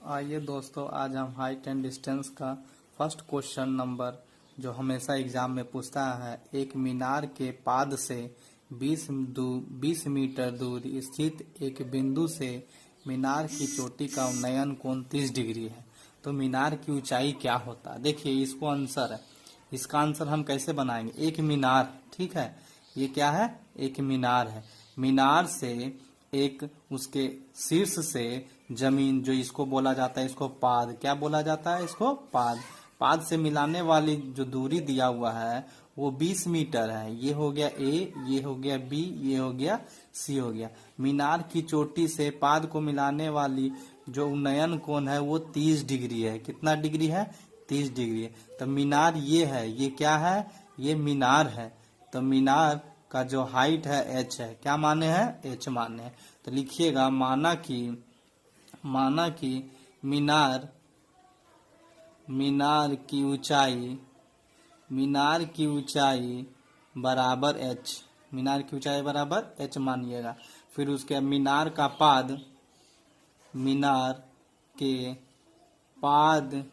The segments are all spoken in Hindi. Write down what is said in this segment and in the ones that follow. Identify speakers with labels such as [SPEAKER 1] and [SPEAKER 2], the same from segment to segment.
[SPEAKER 1] आइए दोस्तों, आज हम हाइट एंड डिस्टेंस का फर्स्ट क्वेश्चन नंबर जो हमेशा एग्जाम में पूछता है। एक मीनार के पाद से 20 मीटर दूर स्थित एक बिंदु से मीनार की चोटी का उन्नयन कोण 30 डिग्री है। तो मीनार की ऊंचाई क्या होता है? देखिए, इसको आंसर है। इसका आंसर हम कैसे बनाएंगे? एक मीनार, ठीक है, ये क्या है? एक मीनार है। मीनार से एक उसके शीर्ष से जमीन, जो इसको बोला जाता है, इसको पाद, क्या बोला जाता है? इसको पाद। पाद से मिलाने वाली जो दूरी दिया हुआ है वो 20 मीटर है। ये हो गया ए, ये हो गया बी, ये हो गया सी हो गया। मीनार की चोटी से पाद को मिलाने वाली जो उन्नयन कोण है वो 30 डिग्री है। कितना डिग्री है? 30 डिग्री है। तो मीनार ये है, ये क्या है? ये मीनार है। तो मीनार का जो हाइट है एच है। क्या माने हैं? एच माने हैं। तो लिखिएगा, माना कि मीनार की ऊंचाई बराबर एच। मीनार की ऊंचाई बराबर एच मानिएगा। फिर उसके मीनार के पाद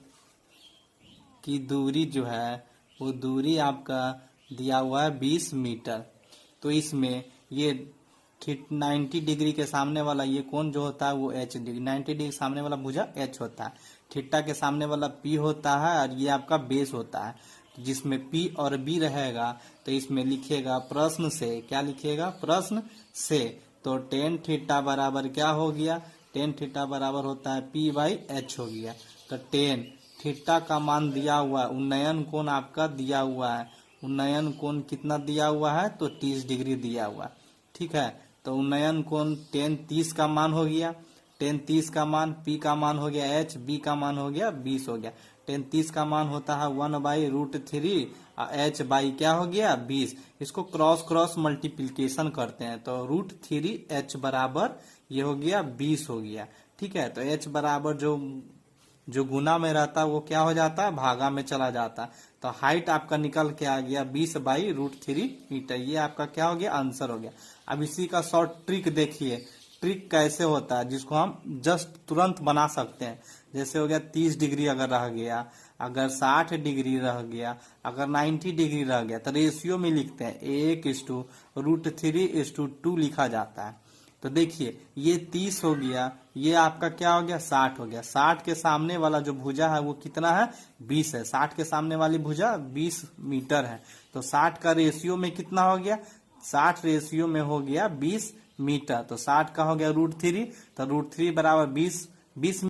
[SPEAKER 1] की दूरी जो है वो दूरी आपका दिया हुआ है 20 मीटर। तो इसमें ये 90 डिग्री के सामने वाला ये कोण जो होता है वो एच डिग्री, 90 डिग्री सामने वाला भुजा एच होता है। थीटा के सामने वाला पी होता है और ये आपका बेस होता है। जिसमें पी और बी रहेगा तो इसमें लिखिएगा प्रश्न से। क्या लिखिएगा? प्रश्न से। तो टेन थीटा बराबर क्या हो गया? टेन थीटा बराबर होता है पी बाई एच हो गया। तो टेन थीटा का मान दिया हुआ है, उन्नयन कोण आपका दिया हुआ है। उन्नयन कोण कितना दिया हुआ है? तो 30 डिग्री दिया हुआ है, ठीक है। तो उन्नयन कोण टेन 30 का मान हो गया। टेन 30 का मान, पी का मान हो गया एच, बी का मान हो गया 20 हो गया। टेन 30 का मान होता है 1/√3 और एच बाई क्या हो गया? 20। इसको क्रॉस मल्टीप्लीकेशन करते हैं तो √3h बराबर ये हो गया 20 हो गया, ठीक है। तो एच बराबर जो गुना में रहता है वो क्या हो जाता है? भागा में चला जाता है। तो हाइट आपका निकल के आ गया 20/√3 मीटर। ये आपका क्या हो गया? आंसर हो गया। अब इसी का शॉर्ट ट्रिक देखिए, ट्रिक कैसे होता है जिसको हम जस्ट तुरंत बना सकते हैं। जैसे हो गया 30 डिग्री अगर रह गया, अगर 60 डिग्री रह गया, अगर 90 डिग्री रह गया, तो रेशियो में लिखते हैं 1:√3:2 लिखा जाता है। तो देखिए, ये 30 हो गया, ये आपका क्या हो गया? 60 हो गया। 60 के सामने वाला जो भुजा है वो कितना है? 20 है। 60 के सामने वाली भुजा 20 मीटर है। तो 60 का रेशियो में कितना हो गया? 60 रेशियो में हो गया 20 मीटर। तो 60 का हो गया √3, तो √3 बराबर 20